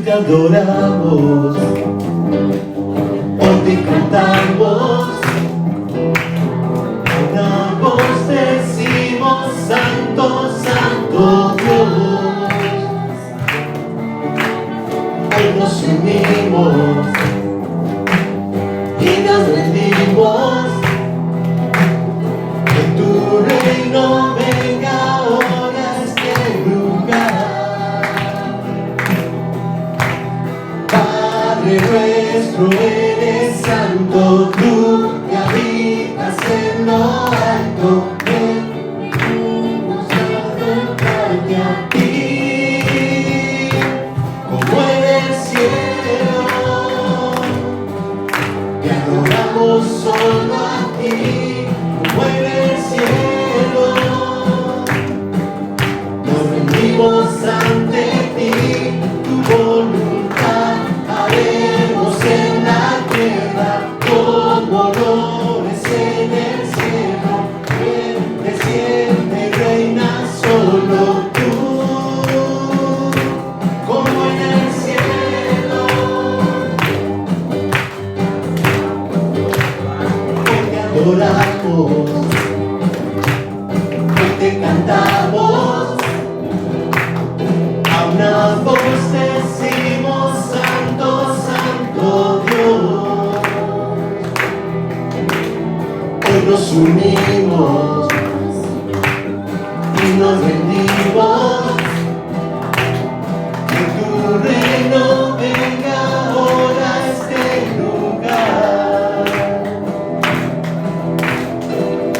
te adoramos, hoy te cantamos, una voz decimos, Santo, Santo Dios. Hoy nos unimos y nos rendimos, que tu reino venga ahora a este lugar. Padre nuestro, eres santo, tú que habitas en lo alto, venimos a adorarte a ti, como en el cielo, te adoramos solo a ti, como en el cielo, nos rendimos ante ti, tu voluntad haremos en la tierra, como lo es en el cielo. Ven, desciende, reina solo tú, como en el cielo. Hoy te adoramos, hoy te cantamos, a una voz decimos, Santo, Santo Dios. Hoy nos unimos y nos rendimos, que tu reino venga ahora a este lugar.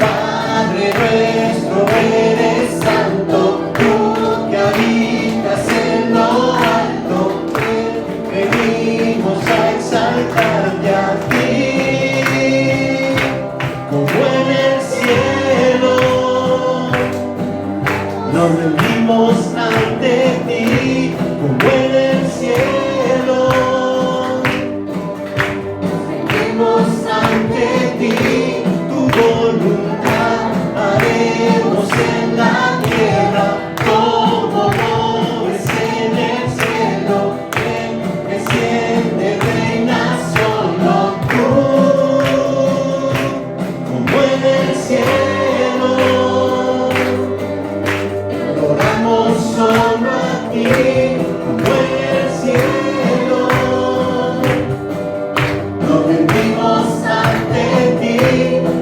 Padre nuestro, eres santo, tú que habitas en lo alto, venimos a exaltarte a ti, como en el cielo, nos rendimos ante ti, como en el cielo, nos rendimos ante ti, tu voluntad haremos en la tierra, como lo es en el cielo. Ven, desciende, reina solo tú, como en el cielo, adoramos solo a ti, como en el cielo, nos rendimos ante ti,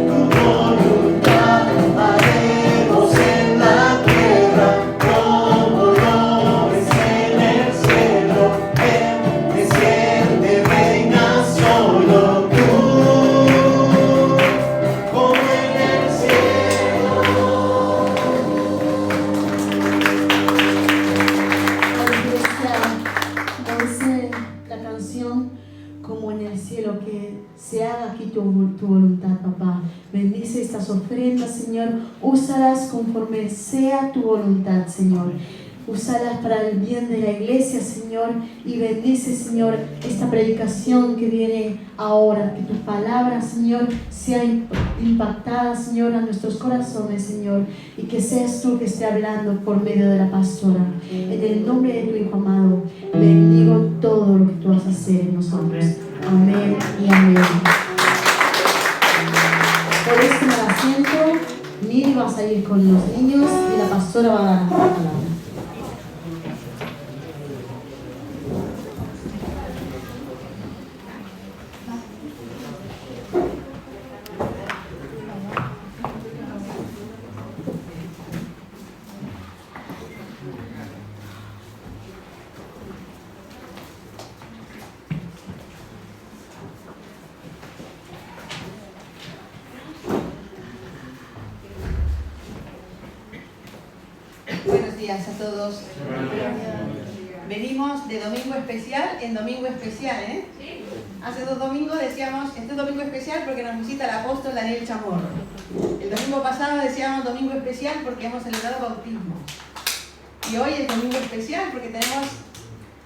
tu voluntad haremos en la tierra, como lo es en el cielo. Ven, desciende, reina solo tú, como en el cielo. Dice la canción, como en el cielo, que se haga aquí tu voluntad, papá. Bendice estas ofrendas, Señor. Úsalas conforme sea tu voluntad, Señor. Úsalas para el bien de la iglesia, Señor. Y bendice, Señor, esta predicación que viene ahora. Que tu palabra, Señor, sea impactada, Señor, a nuestros corazones, Señor. Y que seas tú que esté hablando por medio de la pastora. En el nombre de tu Hijo amado, bendigo todo lo que tú vas a hacer en nosotros. Amén y amén. Por este asiento, Miri va a salir con los niños y la pastora va a dar la palabra. Buenos días a todos. Venimos de domingo especial en domingo especial, ¿eh? Hace 2 domingos decíamos, este domingo especial porque nos visita el apóstol Daniel Chamorro. El domingo pasado decíamos domingo especial porque hemos celebrado bautismo. Y hoy es domingo especial porque tenemos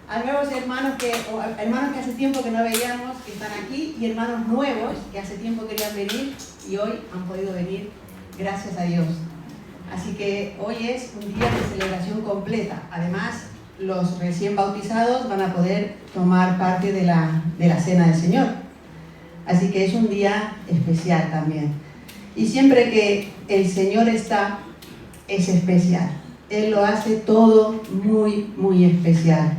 a nuevos hermanos que hace tiempo que no veíamos, que están aquí, y hermanos nuevos que hace tiempo querían venir y hoy han podido venir, gracias a Dios. Así que hoy es un día de celebración completa. Además, los recién bautizados van a poder tomar parte de la cena del Señor. Así que es un día especial también. Y siempre que el Señor está, es especial. Él lo hace todo muy, muy especial.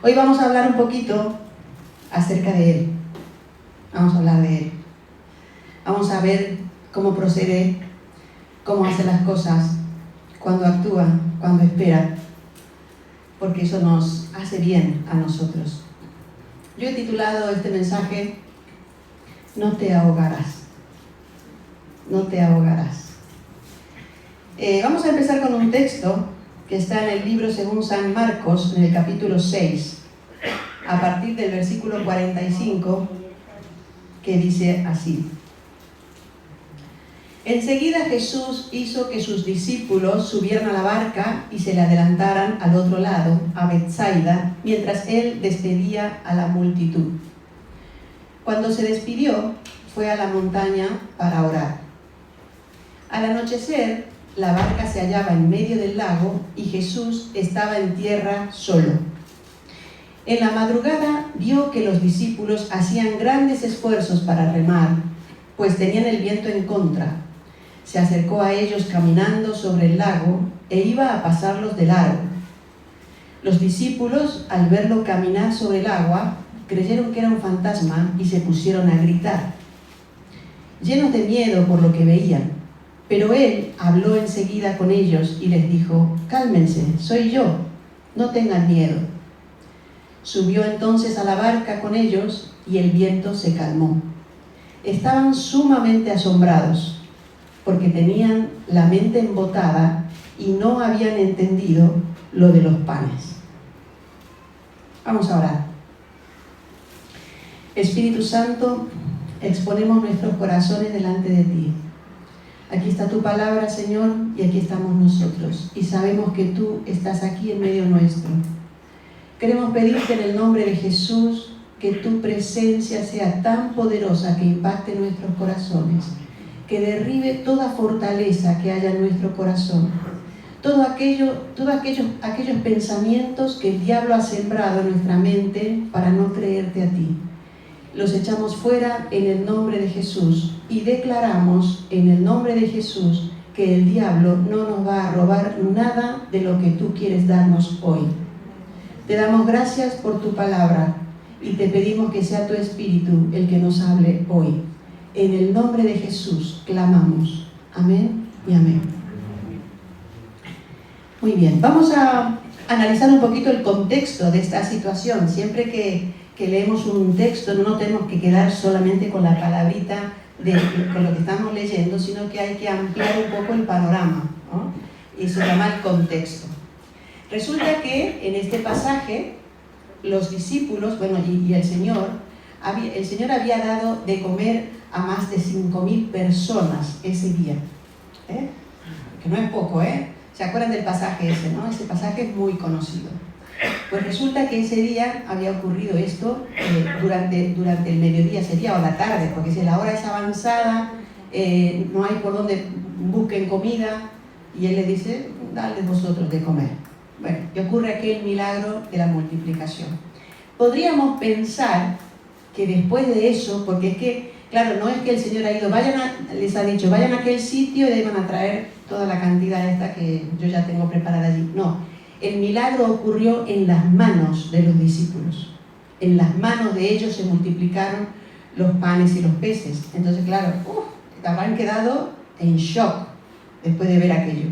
Hoy vamos a hablar un poquito acerca de Él. Vamos a hablar de Él. Vamos a ver cómo procede, cómo hace las cosas, cuando actúa, cuando espera, porque eso nos hace bien a nosotros. Yo he titulado este mensaje, No te ahogarás. No te ahogarás. Vamos a empezar con un texto que está en el libro según San Marcos, en el capítulo 6, a partir del versículo 45, que dice así. Enseguida Jesús hizo que sus discípulos subieran a la barca y se le adelantaran al otro lado, a Betsaida, mientras él despedía a la multitud. Cuando se despidió, fue a la montaña para orar. Al anochecer, la barca se hallaba en medio del lago y Jesús estaba en tierra solo. En la madrugada vio que los discípulos hacían grandes esfuerzos para remar, pues tenían el viento en contra. Se acercó a ellos caminando sobre el lago e iba a pasarlos de largo. Los discípulos, al verlo caminar sobre el agua, creyeron que era un fantasma y se pusieron a gritar, llenos de miedo por lo que veían. Pero él habló enseguida con ellos y les dijo, cálmense, soy yo, no tengan miedo. Subió entonces a la barca con ellos y el viento se calmó. Estaban sumamente asombrados, porque tenían la mente embotada y no habían entendido lo de los panes. Vamos a orar. Espíritu Santo, exponemos nuestros corazones delante de ti. Aquí está tu palabra, Señor, y aquí estamos nosotros. Y sabemos que tú estás aquí en medio nuestro. Queremos pedirte en el nombre de Jesús que tu presencia sea tan poderosa que impacte nuestros corazones, que derribe toda fortaleza que haya en nuestro corazón, todos aquellos pensamientos que el diablo ha sembrado en nuestra mente para no creerte a ti. Los echamos fuera en el nombre de Jesús y declaramos en el nombre de Jesús que el diablo no nos va a robar nada de lo que tú quieres darnos hoy. Te damos gracias por tu palabra y te pedimos que sea tu Espíritu el que nos hable hoy. En el nombre de Jesús clamamos. Amén y amén. Muy bien, vamos a analizar un poquito el contexto de esta situación. Siempre que leemos un texto no nos tenemos que quedar solamente con la palabrita con lo que estamos leyendo, sino que hay que ampliar un poco el panorama, ¿no? Y se llama el contexto. Resulta que en este pasaje los discípulos, y el Señor había dado de comer a más de 5.000 personas ese día, que no es poco, ¿se acuerdan del pasaje ese, no? Ese pasaje es muy conocido. Pues resulta que ese día había ocurrido esto durante el mediodía, sería, o la tarde, porque si la hora es avanzada, no hay por dónde busquen comida, y él les dice, dadles vosotros de comer. Bueno, y ocurre aquel milagro de la multiplicación. Podríamos pensar que después de eso, porque es que, claro, no es que el Señor ha ido, les ha dicho, vayan a aquel sitio y ahí van a traer toda la cantidad esta que yo ya tengo preparada allí. No, el milagro ocurrió en las manos de los discípulos. En las manos de ellos se multiplicaron los panes y los peces. Entonces, claro, habrán quedado en shock después de ver aquello.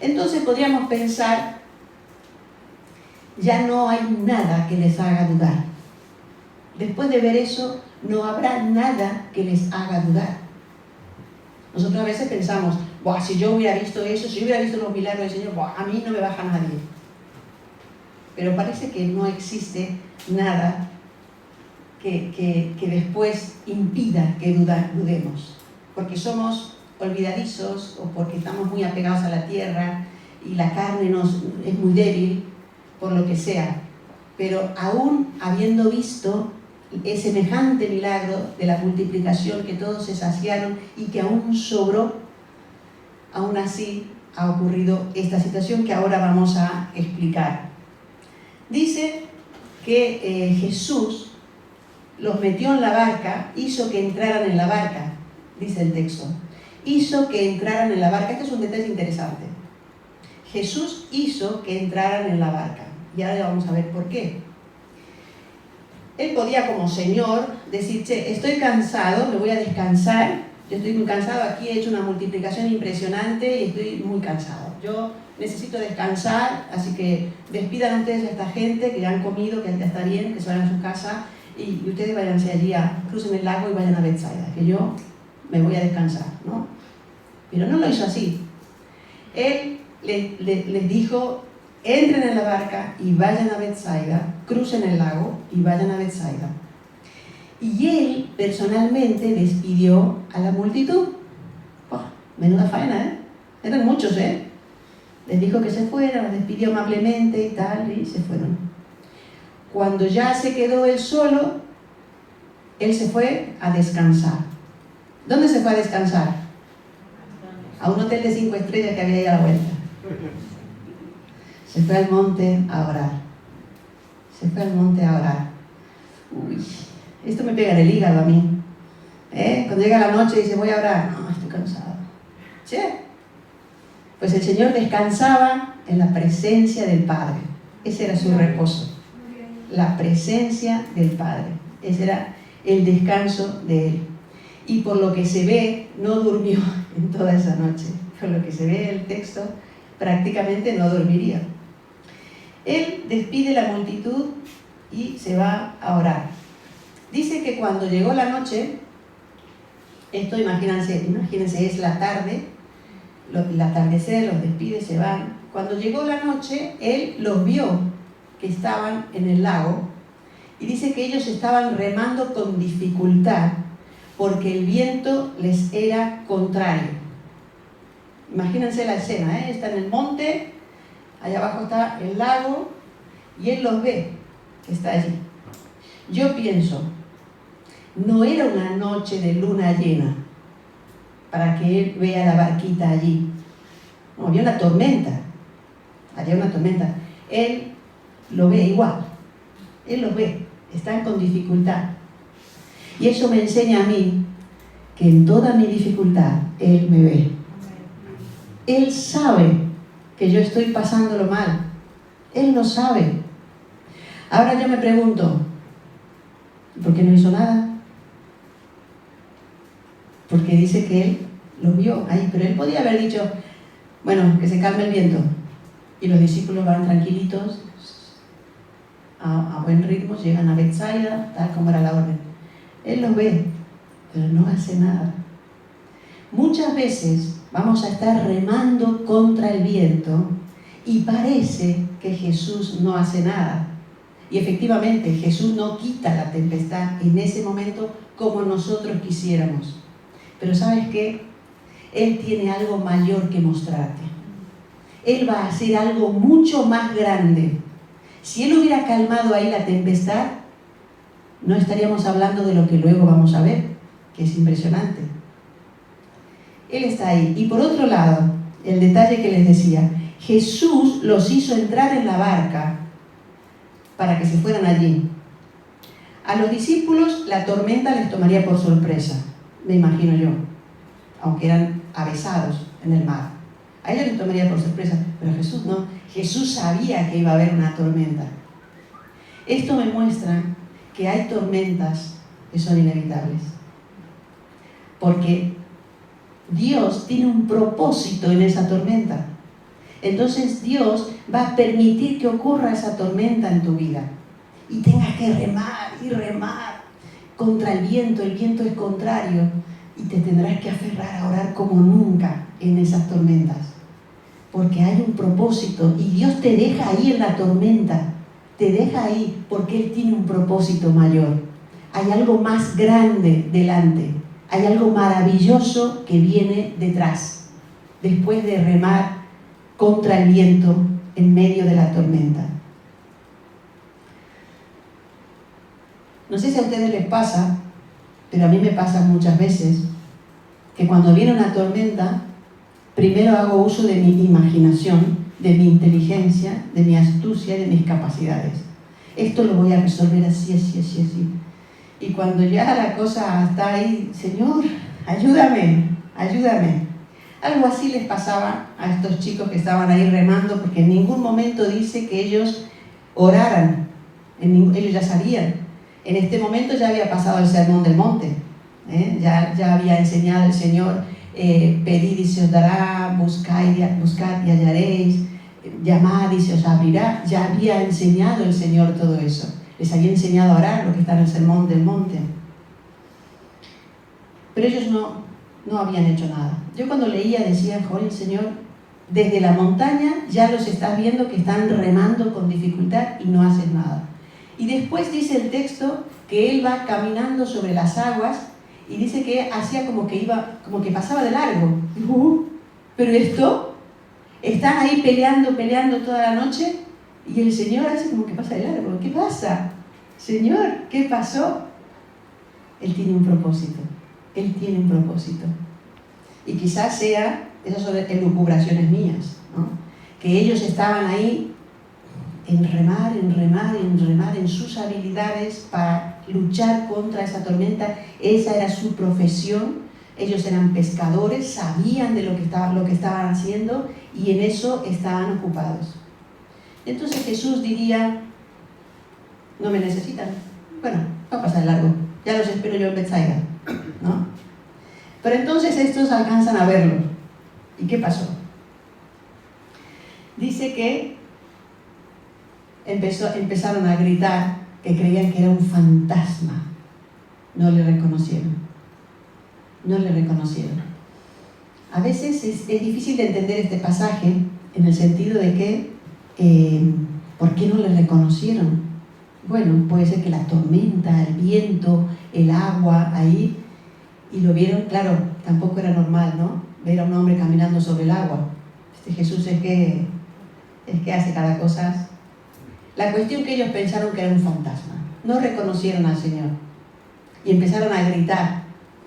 Entonces podríamos pensar, ya no hay nada que les haga dudar. Después de ver eso, no habrá nada que les haga dudar. Nosotros a veces pensamos, si yo hubiera visto eso, si yo hubiera visto los milagros del Señor, a mí no me baja nadie. Pero parece que no existe nada que después impida que dudemos. Porque somos olvidadizos o porque estamos muy apegados a la tierra y la carne es muy débil, por lo que sea. Pero aún habiendo visto semejante milagro de la multiplicación, que todos se saciaron y que aún sobró, aún así ha ocurrido esta situación que ahora vamos a explicar. Dice que Jesús los metió en la barca, hizo que entraran en la barca, dice el texto. Hizo que entraran en la barca. Este es un detalle interesante. Jesús hizo que entraran en la barca. Y ahora vamos a ver por qué. Él podía, como Señor, decir, che, estoy cansado, me voy a descansar. Yo estoy muy cansado, aquí he hecho una multiplicación impresionante y estoy muy cansado. Yo necesito descansar, así que despidan ustedes a esta gente que ya han comido, que ya está bien, que se vayan a su casa y ustedes váyanse allí, crucen el lago y vayan a Betsaida, que yo me voy a descansar, ¿no? Pero no lo hizo así. Él les dijo, entren en la barca y vayan a Betsaida, crucen el lago y vayan a Betsaida. Y él personalmente despidió a la multitud. Oh, menuda faena, ¿eh? Eran muchos, ¿eh? Les dijo que se fueran, los despidió amablemente y tal, y se fueron. Cuando ya se quedó él solo, él se fue a descansar. ¿Dónde se fue a descansar? A un hotel de 5 estrellas que había ahí a la vuelta. Se fue al monte a orar. Se fue al monte a orar. Uy, esto me pega en el hígado a mí. Cuando llega la noche y dice, voy a orar. No, estoy cansado. ¿Sí? Pues el Señor descansaba en la presencia del Padre. Ese era su reposo. La presencia del Padre. Ese era el descanso de Él. Y por lo que se ve, no durmió en toda esa noche. Por lo que se ve en el texto, prácticamente no dormiría. Él despide la multitud y se va a orar. Dice que cuando llegó la noche, esto imagínense, es la tarde, el atardecer, los despide, se van. Cuando llegó la noche, él los vio que estaban en el lago y dice que ellos estaban remando con dificultad porque el viento les era contrario. Imagínense la escena, ¿eh? Está en el monte, allá abajo está el lago y él los ve que está allí. Yo pienso, no era una noche de luna llena para que él vea la barquita allí. No, había una tormenta. Había una tormenta. Él lo ve igual. Él lo ve. Están con dificultad. Y eso me enseña a mí que en toda mi dificultad Él me ve. Él sabe que yo estoy pasándolo mal. Él lo sabe. Ahora yo me pregunto, ¿por qué no hizo nada? Porque dice que Él lo vio ahí, pero Él podía haber dicho, bueno, que se calme el viento. Y los discípulos van tranquilitos, a buen ritmo, llegan a Betsaida, tal como era la orden. Él los ve, pero no hace nada. Muchas veces vamos a estar remando contra el viento y parece que Jesús no hace nada. Y efectivamente, Jesús no quita la tempestad en ese momento como nosotros quisiéramos. Pero ¿sabes qué? Él tiene algo mayor que mostrarte. Él va a hacer algo mucho más grande. Si Él hubiera calmado ahí la tempestad, no estaríamos hablando de lo que luego vamos a ver, que es impresionante. Él está ahí. Y por otro lado, el detalle que les decía, Jesús los hizo entrar en la barca para que se fueran allí. A los discípulos la tormenta les tomaría por sorpresa, me imagino yo, aunque eran avesados en el mar. A ellos les tomaría por sorpresa, pero a Jesús no. Jesús sabía que iba a haber una tormenta. Esto me muestra que hay tormentas que son inevitables. Porque Dios tiene un propósito en esa tormenta. Entonces Dios va a permitir que ocurra esa tormenta en tu vida. Y tengas que remar y remar contra el viento es contrario. Y te tendrás que aferrar a orar como nunca en esas tormentas. Porque hay un propósito y Dios te deja ahí en la tormenta. Te deja ahí porque Él tiene un propósito mayor. Hay algo más grande delante. Hay algo maravilloso que viene detrás. Después de remar contra el viento en medio de la tormenta. No sé si a ustedes les pasa, pero a mí me pasa muchas veces, que cuando viene una tormenta, primero hago uso de mi imaginación de mi inteligencia, de mi astucia y de mis capacidades. Esto lo voy a resolver así, así, así, así. Y cuando ya la cosa está ahí, Señor, ayúdame, ayúdame. Algo así les pasaba a estos chicos que estaban ahí remando, porque en ningún momento dice que ellos oraran, ellos ya sabían. En este momento ya había pasado el sermón del monte, ya había enseñado el Señor, pedid y se os dará, buscad y hallaréis, llamad y se os abrirá. Ya había enseñado el Señor todo eso, les había enseñado a orar, lo que está en el sermón del monte. Pero ellos no habían hecho nada. Yo cuando leía decía, joder, Señor, desde la montaña ya los estás viendo que están remando con dificultad y no hacen nada. Y después dice el texto que él va caminando sobre las aguas y dice que hacía como que pasaba de largo. Pero esto, están ahí peleando toda la noche y el Señor hace como que pasa de largo. ¿Qué pasa? Señor, ¿qué pasó? Él tiene un propósito. Él tiene un propósito. Y quizás sea, esas son elucubraciones mías, ¿no? Que ellos estaban ahí en remar en sus habilidades para luchar contra esa tormenta. Esa era su profesión. Ellos eran pescadores, sabían de lo que estaban haciendo y en eso estaban ocupados. Entonces Jesús diría, no me necesitan. Bueno, va a pasar largo. Ya los espero yo en Betsaida, ¿no? Pero entonces estos alcanzan a verlo. ¿Y qué pasó? Dice que empezaron a gritar que creían que era un fantasma. No le reconocieron. No le reconocieron. A veces es difícil de entender este pasaje en el sentido de que ¿por qué no le reconocieron? Bueno, puede ser que la tormenta, el viento, el agua ahí, y lo vieron, claro, tampoco era normal, ¿no? Ver a un hombre caminando sobre el agua. Jesús es que hace cada cosa. La cuestión que ellos pensaron que era un fantasma. No reconocieron al Señor. Y empezaron a gritar.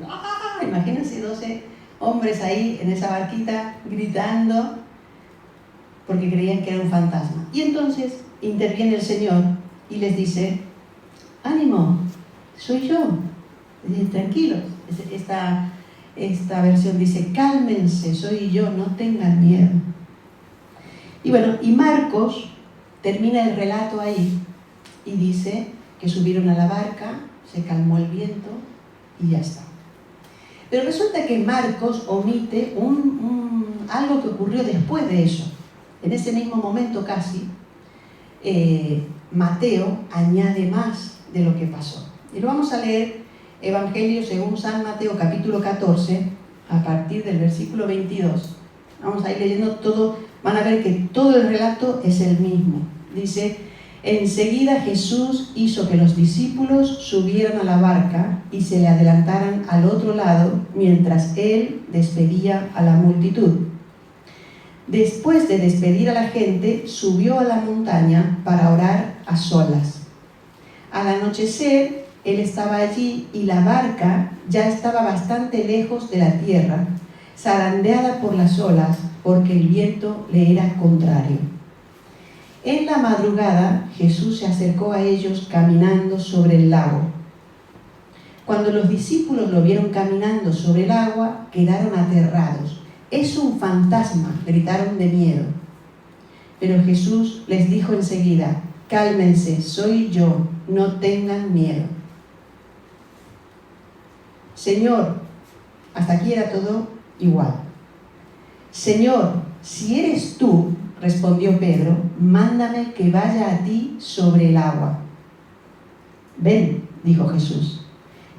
¡Ah! Imagínense 12 hombres ahí en esa barquita gritando porque creían que era un fantasma. Y entonces interviene el Señor y les dice, ánimo, soy yo. Tranquilos. Esta versión dice, cálmense, soy yo, no tengan miedo. Y bueno, y Marcos termina el relato ahí y dice que subieron a la barca, se calmó el viento y ya está. Pero resulta que Marcos omite algo que ocurrió después de eso. En ese mismo momento casi, Mateo añade más de lo que pasó. Y lo vamos a leer, Evangelio según San Mateo, capítulo 14, a partir del versículo 22. Vamos a ir leyendo todo, van a ver que todo el relato es el mismo. Dice, enseguida Jesús hizo que los discípulos subieran a la barca y se le adelantaran al otro lado mientras él despedía a la multitud. Después de despedir a la gente, subió a la montaña para orar a solas. Al anochecer, él estaba allí y la barca ya estaba bastante lejos de la tierra, zarandeada por las olas, porque el viento le era contrario. En la madrugada, Jesús se acercó a ellos caminando sobre el lago. Cuando los discípulos lo vieron caminando sobre el agua, quedaron aterrados. «Es un fantasma», gritaron de miedo. Pero Jesús les dijo enseguida, «Cálmense, soy yo, no tengan miedo». Señor, hasta aquí era todo igual. Señor, si eres tú, respondió Pedro, mándame que vaya a ti sobre el agua. Ven, dijo Jesús.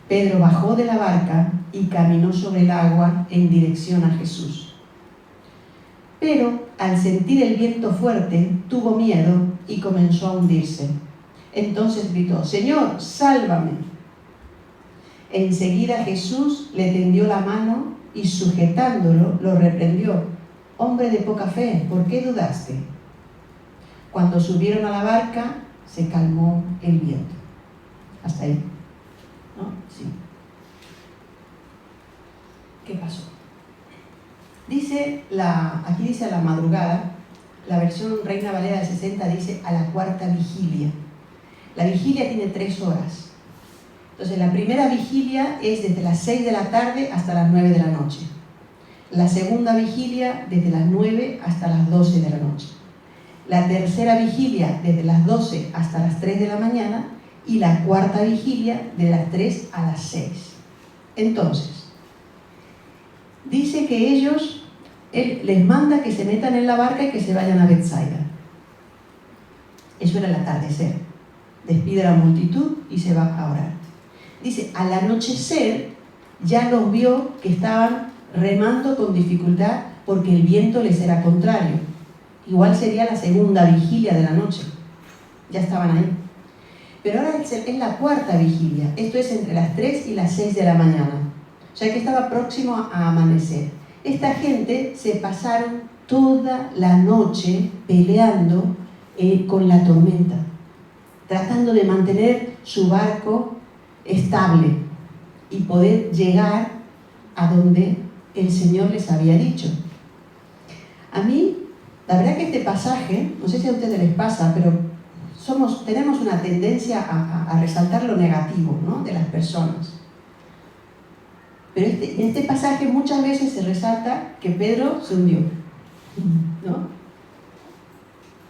Pedro bajó de la barca y caminó sobre el agua en dirección a Jesús. Pero al sentir el viento fuerte, tuvo miedo y comenzó a hundirse. Entonces gritó, Señor, sálvame. Enseguida Jesús le tendió la mano y sujetándolo, lo reprendió. Hombre de poca fe, ¿por qué dudaste? Cuando subieron a la barca, se calmó el viento. Hasta ahí, ¿no? Sí. ¿Qué pasó? Aquí dice a la madrugada, La versión Reina Valera del 60 dice a la cuarta vigilia. La vigilia tiene 3 horas. Entonces la primera vigilia es desde las 6 de la tarde hasta las 9 de la noche. La segunda vigilia desde las 9 hasta las 12 de la noche. La tercera vigilia desde las 12 hasta las 3 de la mañana y la cuarta vigilia de las 3 a las 6. Entonces, dice que él les manda que se metan en la barca y que se vayan a Betsaida. Eso era el atardecer. Despide a la multitud y se va a orar. Dice, al anochecer ya los vio que estaban remando con dificultad porque el viento les era contrario. Igual sería la segunda vigilia de la noche. Ya estaban ahí. Pero ahora es la cuarta vigilia. Esto es entre las 3 y las 6 de la mañana. O sea que estaba próximo a amanecer. Esta gente se pasaron toda la noche peleando con la tormenta, tratando de mantener su barco estable y poder llegar a donde el Señor les había dicho. A mí, la verdad que este pasaje, no sé si a ustedes les pasa, pero tenemos una tendencia a resaltar lo negativo, ¿no?, de las personas. Pero en este pasaje muchas veces se resalta que Pedro se hundió, ¿no?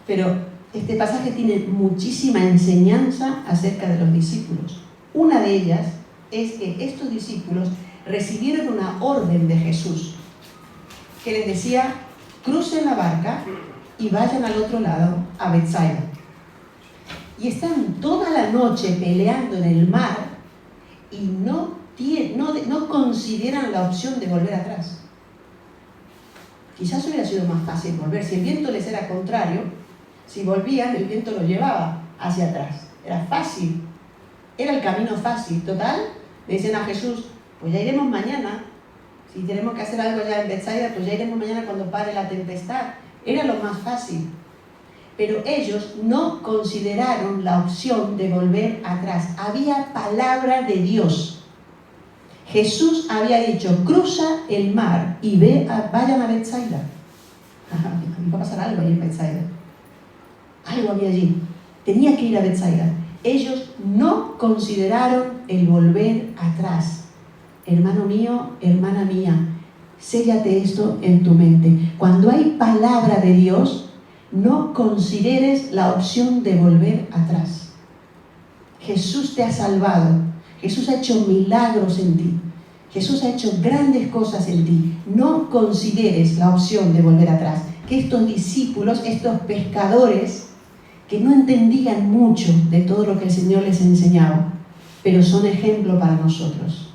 Pero este pasaje tiene muchísima enseñanza acerca de los discípulos. Una de ellas es que estos discípulos recibieron una orden de Jesús que les decía: crucen la barca y vayan al otro lado, a Betsaida. Y están toda la noche peleando en el mar y no consideran la opción de volver atrás. Quizás hubiera sido más fácil volver. Si el viento les era contrario, si volvían, el viento los llevaba hacia atrás. Era fácil. Era el camino fácil. Total, le dicen a Jesús, pues ya iremos mañana. Si tenemos que hacer algo ya en Betsaida, pues ya iremos mañana cuando pare la tempestad. Era lo más fácil. Pero ellos no consideraron la opción de volver atrás. Había palabra de Dios. Jesús había dicho, cruza el mar y vayan a Betsaida. Va a pasar algo allí en Betsaida. Algo había allí. Tenía que ir a Betsaida. Ellos no consideraron el volver atrás. Hermano mío, hermana mía, séllate esto en tu mente. Cuando hay palabra de Dios, no consideres la opción de volver atrás. Jesús te ha salvado. Jesús ha hecho milagros en ti. Jesús ha hecho grandes cosas en ti. No consideres la opción de volver atrás. Que estos discípulos, estos pescadores, que no entendían mucho de todo lo que el Señor les enseñaba, pero son ejemplo para nosotros.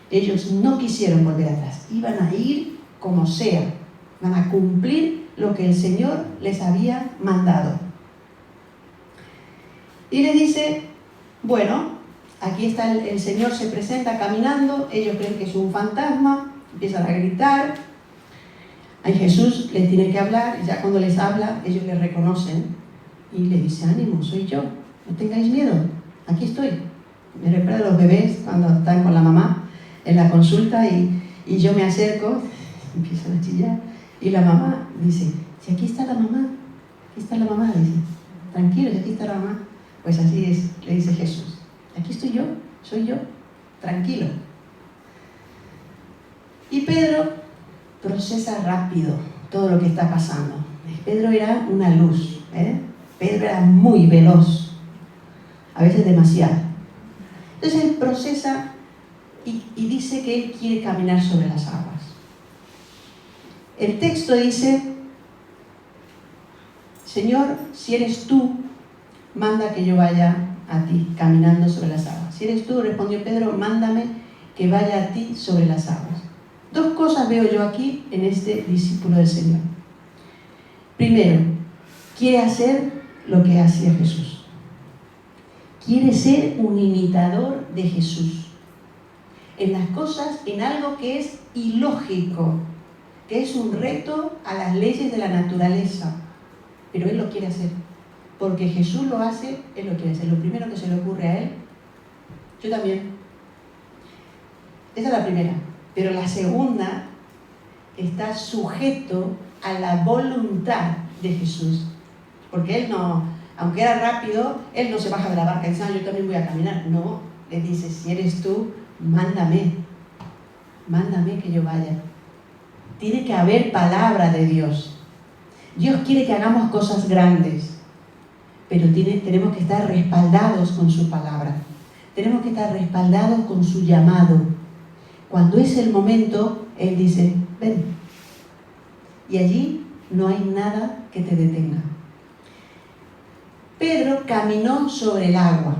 Ellos no quisieron volver atrás. Iban a ir como sea. Van a cumplir lo que el Señor les había mandado. Y le dice, bueno, aquí está el Señor, se presenta caminando, ellos creen que es un fantasma, empiezan a gritar. Ahí Jesús les tiene que hablar, y ya cuando les habla, ellos le reconocen y le dice, ánimo, soy yo, no tengáis miedo, aquí estoy. Me recuerda a los bebés cuando están con la mamá en la consulta y yo me acerco, empiezan a chillar, y la mamá dice, si aquí está la mamá, dice, tranquilo, si aquí está la mamá. Pues así es, le dice Jesús, aquí estoy yo, soy yo, tranquilo. Y Pedro procesa rápido todo lo que está pasando. Pedro era una luz, Pedro era muy veloz, a veces demasiado. Entonces él procesa y dice que él quiere caminar sobre las aguas. El texto dice, Señor, si eres tú, manda que yo vaya a ti caminando sobre las aguas. Si eres tú, respondió Pedro, mándame que vaya a ti sobre las aguas. Dos cosas veo yo aquí en este discípulo del Señor. Primero, quiere hacer lo que hacía Jesús. Quiere ser un imitador de Jesús. En las cosas, en algo que es ilógico, que es un reto a las leyes de la naturaleza. Pero él lo quiere hacer. Porque Jesús lo hace, él lo quiere hacer. Lo primero que se le ocurre a él, yo también. Esa es la primera. Pero la segunda está sujeto a la voluntad de Jesús. Porque él no, aunque era rápido, él no se baja de la barca y dice, yo también voy a caminar. No, le dice, si eres tú, mándame que yo vaya. Tiene que haber palabra de Dios. Dios quiere que hagamos cosas grandes, pero tenemos que estar respaldados con su palabra. Tenemos que estar respaldados con su llamado. Cuando es el momento, Él dice, ven. Y allí no hay nada que te detenga. Pedro caminó sobre el agua.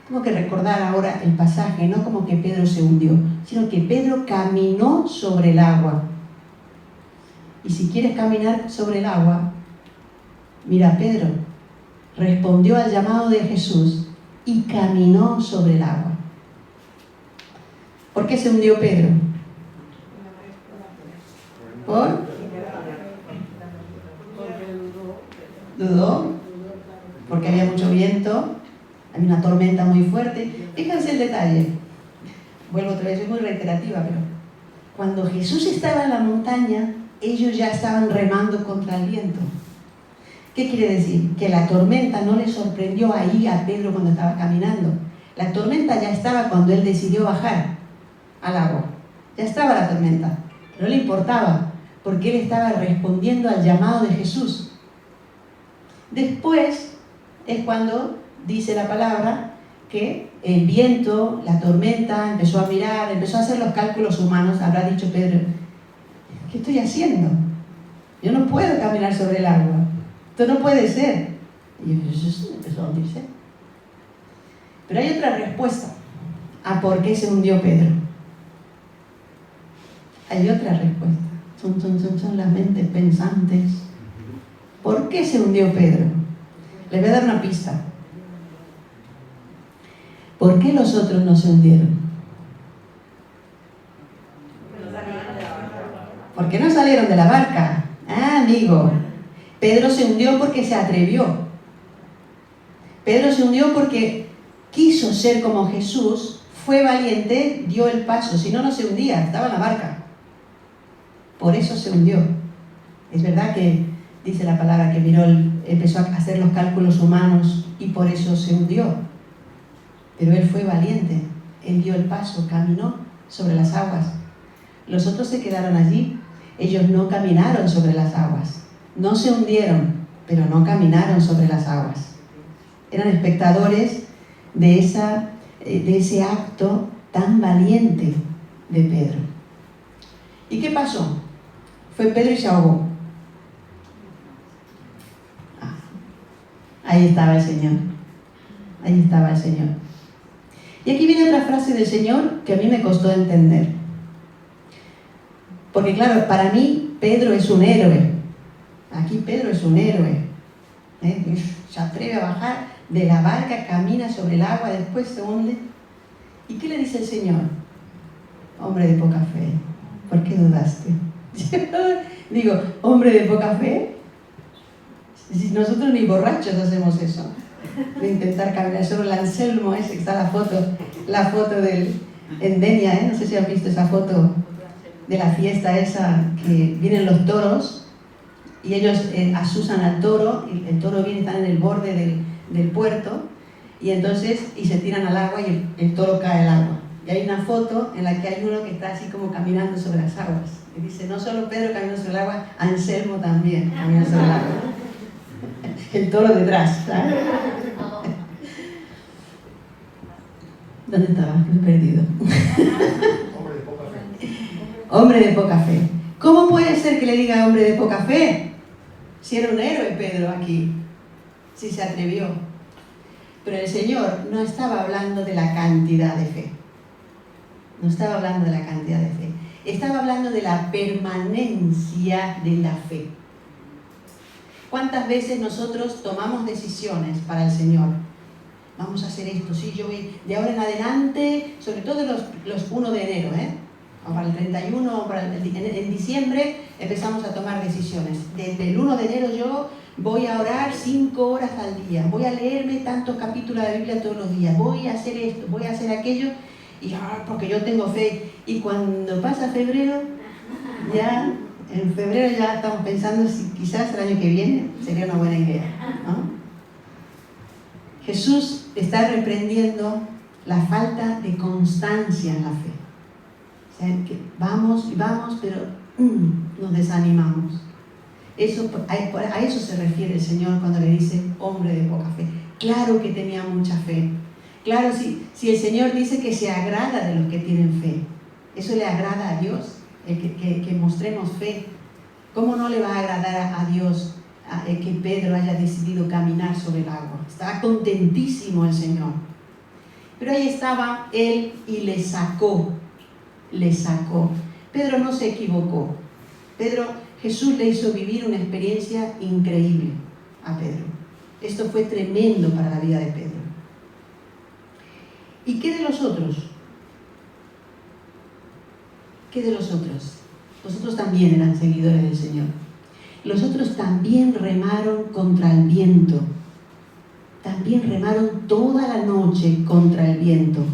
Tengo que recordar ahora el pasaje, no como que Pedro se hundió, sino que Pedro caminó sobre el agua. Y si quieres caminar sobre el agua, mira, Pedro respondió al llamado de Jesús y caminó sobre el agua. ¿Por qué se hundió Pedro? ¿Por? ¿Dudó? Porque había mucho viento, había una tormenta muy fuerte. Fíjense el detalle. Vuelvo otra vez, soy muy reiterativa, pero cuando Jesús estaba en la montaña, ellos ya estaban remando contra el viento. ¿Qué quiere decir? Que la tormenta no le sorprendió ahí a Pedro cuando estaba caminando. La tormenta ya estaba cuando él decidió bajar al agua. Ya estaba la tormenta. No le importaba, porque él estaba respondiendo al llamado de Jesús. Después es cuando dice la palabra que el viento, la tormenta, empezó a mirar, empezó a hacer los cálculos humanos. Habrá dicho Pedro, ¿qué estoy haciendo? Yo no puedo caminar sobre el agua. Esto no puede ser. Y Jesús empezó a hundirse. Pero hay otra respuesta a por qué se hundió Pedro. Hay otra respuesta. Son las mentes pensantes. ¿Por qué se hundió Pedro? Les voy a dar una pista. ¿Por qué los otros no se hundieron? ¿Por qué no salieron de la barca? Ah, amigo. Pedro se hundió porque se atrevió. Pedro se hundió porque quiso ser como Jesús, fue valiente, dio el paso. Si no, no se hundía, estaba en la barca. Por eso se hundió. Es verdad que dice la palabra que miró, empezó a hacer los cálculos humanos y por eso se hundió. Pero él fue valiente, él dio el paso, caminó sobre las aguas. Los otros se quedaron allí, ellos no caminaron sobre las aguas. No se hundieron, pero no caminaron sobre las aguas. Eran espectadores de ese acto tan valiente de Pedro. ¿Y qué pasó? Fue Pedro y se ahogó. Ahí estaba el Señor. Ahí estaba el Señor. Y aquí viene otra frase del Señor que a mí me costó entender. Porque claro, para mí Pedro es un héroe. Aquí Pedro es un héroe. Se atreve a bajar de la barca, camina sobre el agua, después se hunde. ¿Y qué le dice el Señor? Hombre de poca fe, ¿por qué dudaste? Digo, hombre de poca fe. Si nosotros ni borrachos hacemos eso, de intentar caminar sobre el Anselmo ese, que está la foto en Denia, no sé si han visto esa foto de la fiesta esa, que vienen los toros y ellos asusan al toro, y el toro viene, están en el borde del puerto, y entonces se tiran al agua y el toro cae al agua. Y hay una foto en la que hay uno que está así como caminando sobre las aguas. Y dice, no solo Pedro caminó sobre el agua, Anselmo también caminó sobre el agua. El toro detrás, ¿sabes? ¿Dónde estaba? Me he perdido. Hombre de poca fe. Hombre de poca fe. ¿Cómo puede ser que le diga hombre de poca fe? Si era un héroe Pedro aquí, si se atrevió. Pero el Señor no estaba hablando de la cantidad de fe. No estaba hablando de la cantidad de fe. Estaba hablando de la permanencia de la fe. ¿Cuántas veces nosotros tomamos decisiones para el Señor? Vamos a hacer esto, sí, yo voy de ahora en adelante, sobre todo los 1 de enero, o para el 31, o para en diciembre, empezamos a tomar decisiones. Desde el 1 de enero yo voy a orar 5 horas al día, voy a leerme tantos capítulos de la Biblia todos los días, voy a hacer esto, voy a hacer aquello, y porque yo tengo fe. Y cuando pasa febrero, ya En febrero ya estamos pensando si quizás el año que viene sería una buena idea, ¿no? Jesús está reprendiendo la falta de constancia en la fe. O sea, que vamos y vamos, pero nos desanimamos. A eso se refiere el Señor cuando le dice hombre de poca fe. Claro que tenía mucha fe. Claro, si el Señor dice que se agrada de los que tienen fe, eso le agrada a Dios, que mostremos fe. ¿Cómo no le va a agradar a Dios que Pedro haya decidido caminar sobre el agua? Estaba contentísimo el Señor. Pero ahí estaba él y le sacó. Pedro no se equivocó. Jesús le hizo vivir una experiencia increíble a Pedro. Esto fue tremendo para la vida de Pedro. ¿Y qué de los otros? ¿Qué de los otros? Los otros también eran seguidores del Señor. Los otros también remaron contra el viento. También remaron toda la noche contra el viento.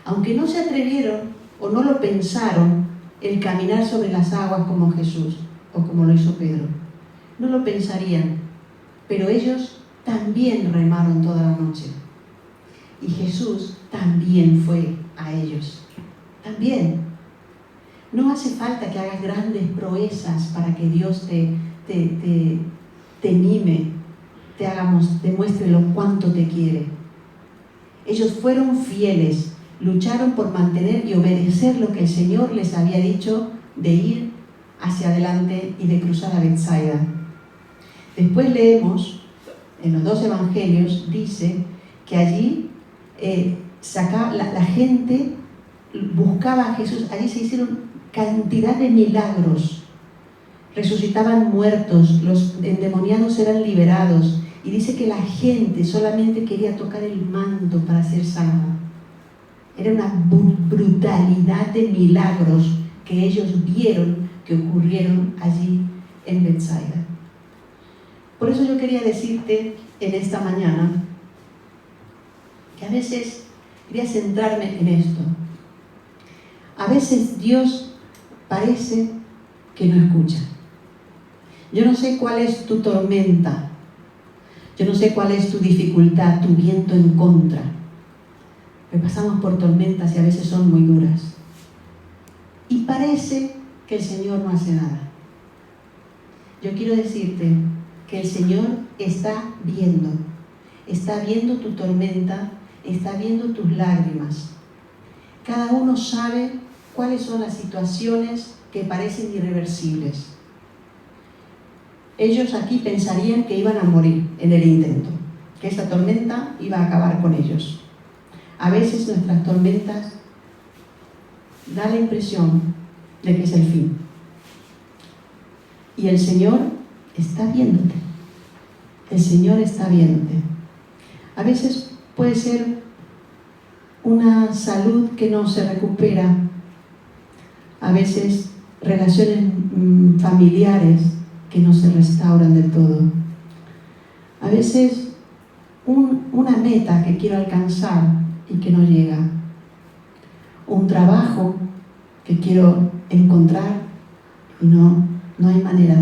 Aunque no se atrevieron o no lo pensaron el caminar sobre las aguas como Jesús o como lo hizo Pedro. No lo pensarían, pero ellos también remaron toda la noche. Y Jesús también fue a ellos. También. No hace falta que hagas grandes proezas para que Dios te mime, te muestre lo cuánto te quiere. Ellos fueron fieles, lucharon por mantener y obedecer lo que el Señor les había dicho de ir hacia adelante y de cruzar a Betsaida. Después leemos, en los 2 evangelios, dice que allí la gente buscaba a Jesús. Allí se hicieron cantidad de milagros. Resucitaban muertos, los endemoniados eran liberados. Y dice que la gente solamente quería tocar el manto para ser sanada. Era una brutalidad de milagros que ellos vieron que ocurrieron allí en Betsaida. Por eso yo quería decirte en esta mañana que a veces quería centrarme en esto. A veces Dios parece que no escucha. Yo no sé cuál es tu tormenta. Yo no sé cuál es tu dificultad, tu viento en contra. Pero pasamos por tormentas y a veces son muy duras. Y parece que el Señor no hace nada. Yo quiero decirte que el Señor está viendo tu tormenta, está viendo tus lágrimas. Cada uno sabe cuáles son las situaciones que parecen irreversibles. Ellos aquí pensarían que iban a morir en el intento, que esta tormenta iba a acabar con ellos. A veces nuestras tormentas dan la impresión de que es el fin. Y el Señor está viéndote. El Señor está viéndote. A veces puede ser una salud que no se recupera. A veces relaciones familiares que no se restauran del todo. A veces una meta que quiero alcanzar y que no llega. Un trabajo que quiero encontrar y no hay manera.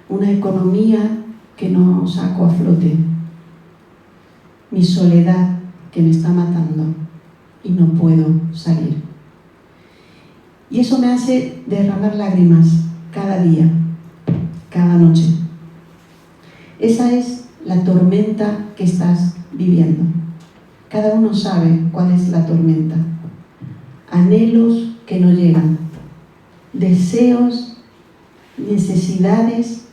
Una economía que no saco a flote. Mi soledad que me está matando y no puedo salir. Y eso me hace derramar lágrimas cada día, cada noche. Esa es la tormenta que estás viviendo. Cada uno sabe cuál es la tormenta. Anhelos que no llegan, deseos, necesidades,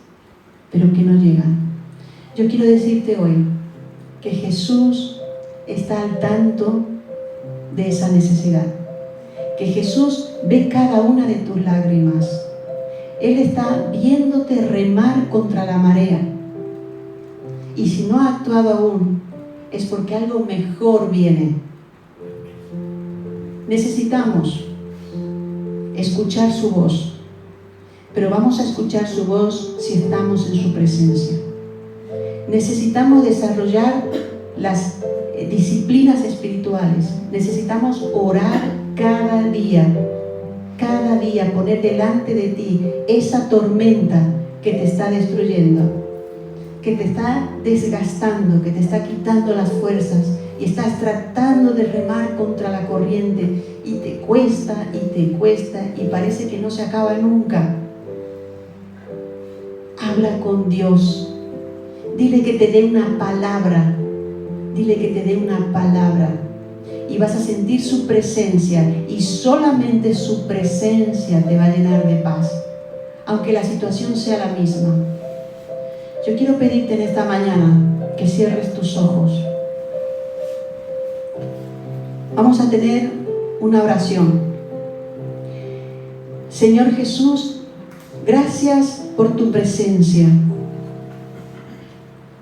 pero que no llegan. Yo quiero decirte hoy que Jesús está al tanto de esa necesidad, que Jesús ve cada una de tus lágrimas. Él está viéndote remar contra la marea. Y si no ha actuado aún, es porque algo mejor viene. Necesitamos escuchar su voz, pero vamos a escuchar su voz si estamos en su presencia. Necesitamos desarrollar las disciplinas espirituales. Necesitamos orar cada día cada día poner delante de ti esa tormenta que te está destruyendo, que te está desgastando, que te está quitando las fuerzas y estás tratando de remar contra la corriente y te cuesta y parece que no se acaba nunca. Habla con Dios, dile que te dé una palabra, dile que te dé una palabra y vas a sentir su presencia y solamente su presencia te va a llenar de paz, aunque la situación sea la misma. Yo quiero pedirte en esta mañana que cierres tus ojos. Vamos a tener una oración. Señor Jesús, gracias por tu presencia.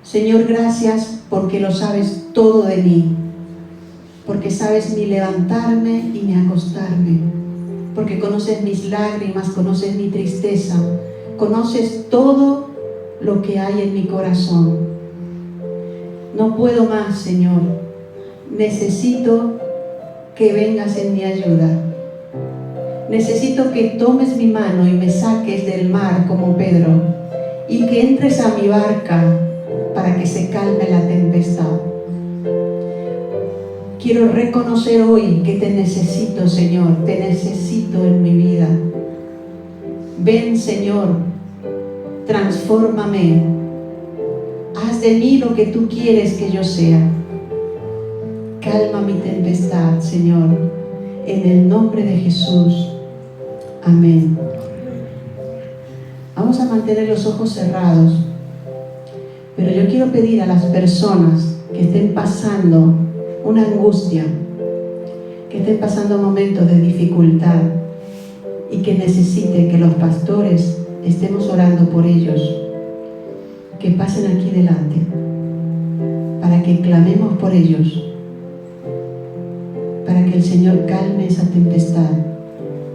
Señor, gracias porque lo sabes todo de mí, porque sabes mi levantarme y mi acostarme, porque conoces mis lágrimas, conoces mi tristeza, conoces todo lo que hay en mi corazón. No puedo más, Señor. Necesito que vengas en mi ayuda. Necesito que tomes mi mano y me saques del mar como Pedro y que entres a mi barca para que se calme la tempestad. Quiero reconocer hoy que te necesito, Señor, te necesito en mi vida. Ven, Señor, transfórmame, haz de mí lo que tú quieres que yo sea. Calma mi tempestad, Señor, en el nombre de Jesús. Amén. Vamos a mantener los ojos cerrados, pero yo quiero pedir a las personas que estén pasando una angustia, que estén pasando momentos de dificultad y que necesiten que los pastores estemos orando por ellos, que pasen aquí delante para que clamemos por ellos, para que el Señor calme esa tempestad,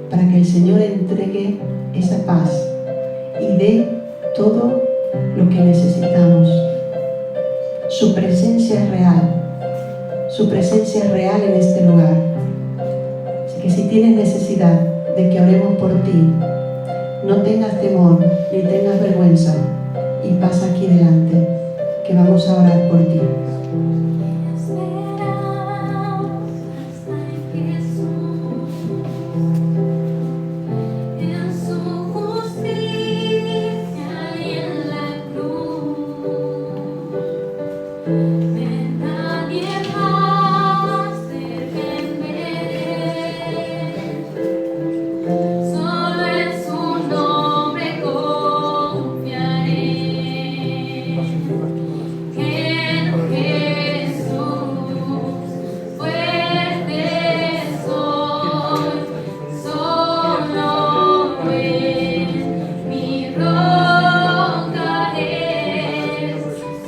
para que el Señor entregue esa paz y dé todo lo que necesitamos. Su presencia es real, su presencia es real en este lugar. Así que si tienes necesidad de que oremos por ti, no tengas temor ni tengas vergüenza y pasa aquí delante, que vamos a orar por ti.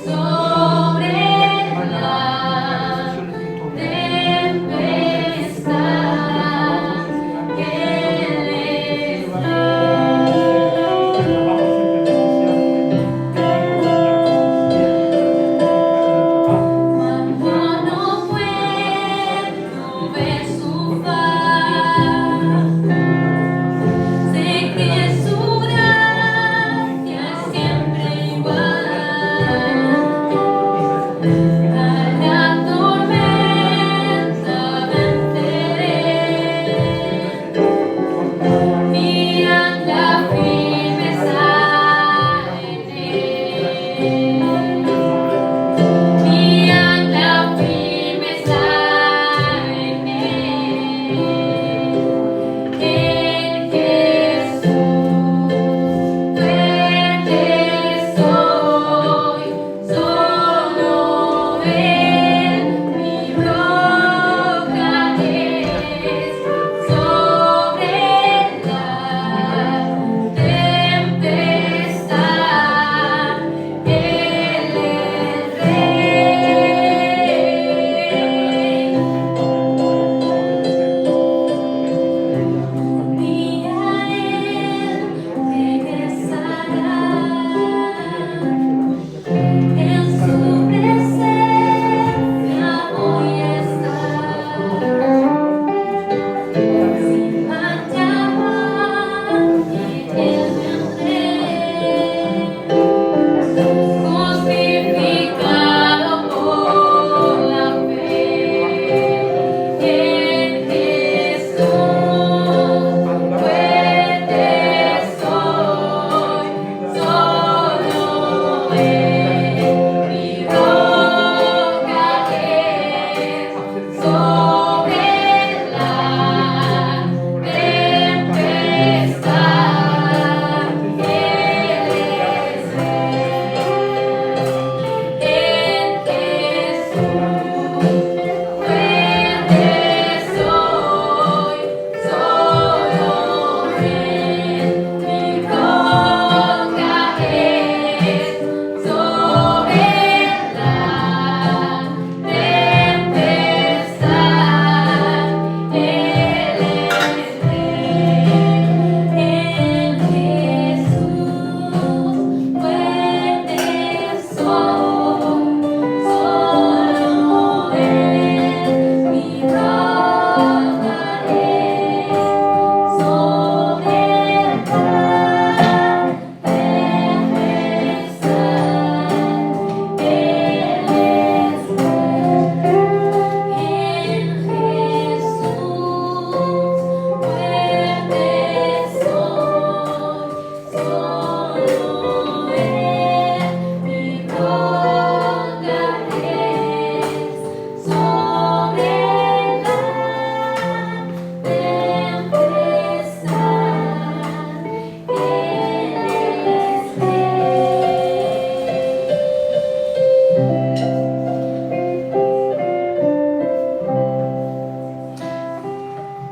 Sobre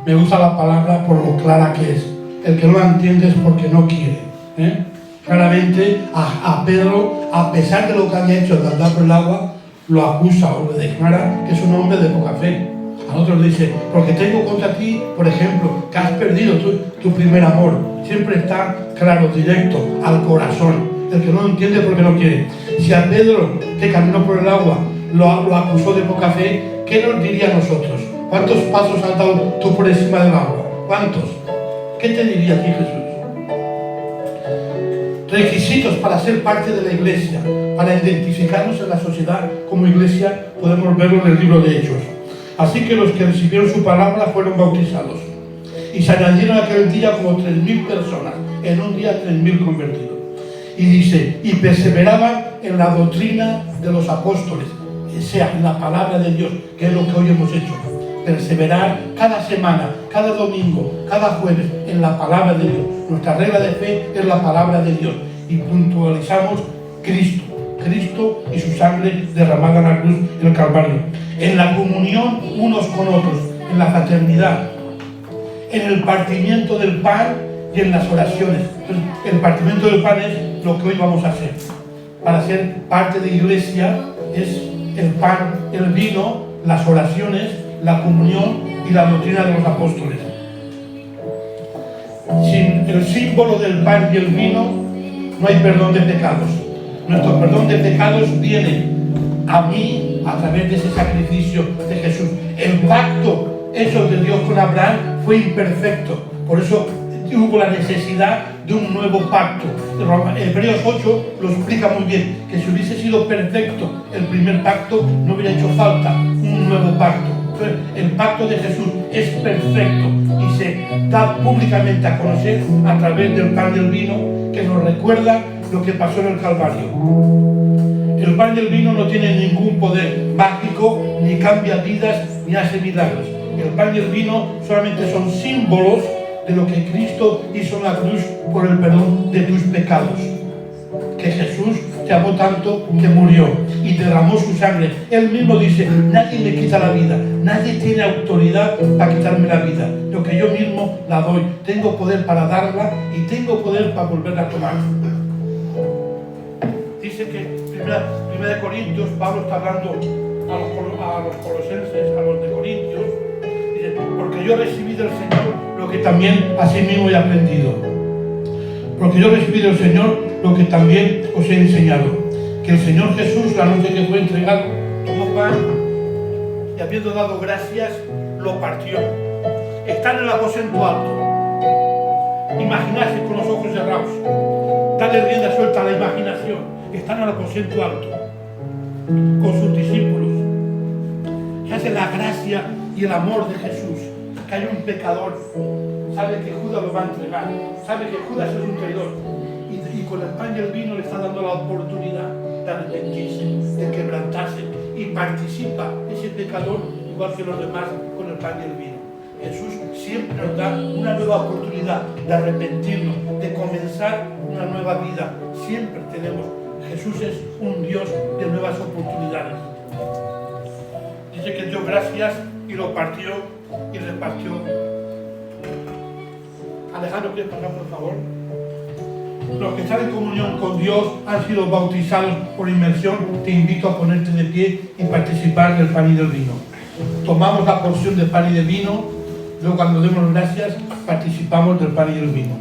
Me gusta la palabra por lo clara que es. El que no la entiende es porque no quiere. Claramente a Pedro, a pesar de lo que había hecho de andar por el agua, lo acusa o le declara que es un hombre de poca fe. A otros le dice, porque tengo contra ti, por ejemplo, que has perdido tu primer amor. Siempre está claro, directo, al corazón. El que no lo entiende porque no quiere. Si a Pedro, que caminó por el agua, lo acusó de poca fe, ¿qué nos diría a nosotros? ¿Cuántos pasos has dado tú por encima del agua? ¿Cuántos? ¿Qué te diría a ti Jesús? Requisitos para ser parte de la iglesia, para identificarnos en la sociedad como iglesia, podemos verlo en el libro de Hechos. Así que los que recibieron su palabra fueron bautizados. Y se añadieron aquel día como 3.000 personas, en un día 3.000 convertidos. Y dice, y perseveraban en la doctrina de los apóstoles, o sea, en la palabra de Dios, que es lo que hoy hemos hecho. Perseverar cada semana, cada domingo, cada jueves en la palabra de Dios. Nuestra regla de fe es la palabra de Dios. Y puntualizamos Cristo y su sangre derramada en la cruz en el Calvario. En la comunión unos con otros, en la fraternidad, en el partimiento del pan y en las oraciones. Entonces, el partimiento del pan es lo que hoy vamos a hacer. Para ser parte de iglesia es el pan, el vino, las oraciones, la comunión y la doctrina de los apóstoles. Sin el símbolo del pan y el vino no hay perdón de pecados. Nuestro perdón de pecados viene a mí a través de ese sacrificio de Jesús. El pacto hecho de Dios con Abraham fue imperfecto, por eso hubo la necesidad de un nuevo pacto. Hebreos 8 lo explica muy bien, que si hubiese sido perfecto el primer pacto, no hubiera hecho falta un nuevo pacto. Entonces, el pacto de Jesús es perfecto y se da públicamente a conocer a través del pan y el vino, que nos recuerda lo que pasó en el Calvario. El pan y el vino no tienen ningún poder mágico, ni cambia vidas, ni hace milagros. El pan y el vino solamente son símbolos de lo que Cristo hizo en la cruz por el perdón de tus pecados. Que Jesús te amó tanto que murió y derramó su sangre. Él mismo dice, nadie me quita la vida, nadie tiene autoridad para quitarme la vida. Lo que yo mismo la doy. Tengo poder para darla y tengo poder para volverla a tomar. Dice que Primera de Corintios, Pablo está hablando a los colosenses, a los de Corintios, dice, porque yo recibí del Señor lo que también así mismo he aprendido. Porque yo recibí del Señor lo que también os he enseñado. Que el Señor Jesús, la noche que fue entregado, tomó pan y habiendo dado gracias, lo partió. Está en el aposento alto. Imaginarse con los ojos cerrados. Dale rienda suelta a la imaginación. Está en el aposento alto con sus discípulos. Que hace la gracia y el amor de Jesús. Que hay un pecador. Sabe que Judas lo va a entregar. Sabe que Judas es un traidor. Y con el pan y el vino le está dando la oportunidad de arrepentirse, de quebrantarse. Y participa ese pecador igual que los demás con el pan y el vino. Jesús siempre nos da una nueva oportunidad de arrepentirnos, de comenzar una nueva vida. Siempre tenemos. Jesús es un Dios de nuevas oportunidades. Dice que dio gracias y lo partió y repartió. Alejandro, ¿quieres pasar por favor? Los que están en comunión con Dios han sido bautizados por inmersión. Te invito a ponerte de pie y participar del pan y del vino. Tomamos la porción de pan y de vino. Luego, cuando demos gracias, participamos del pan y del vino.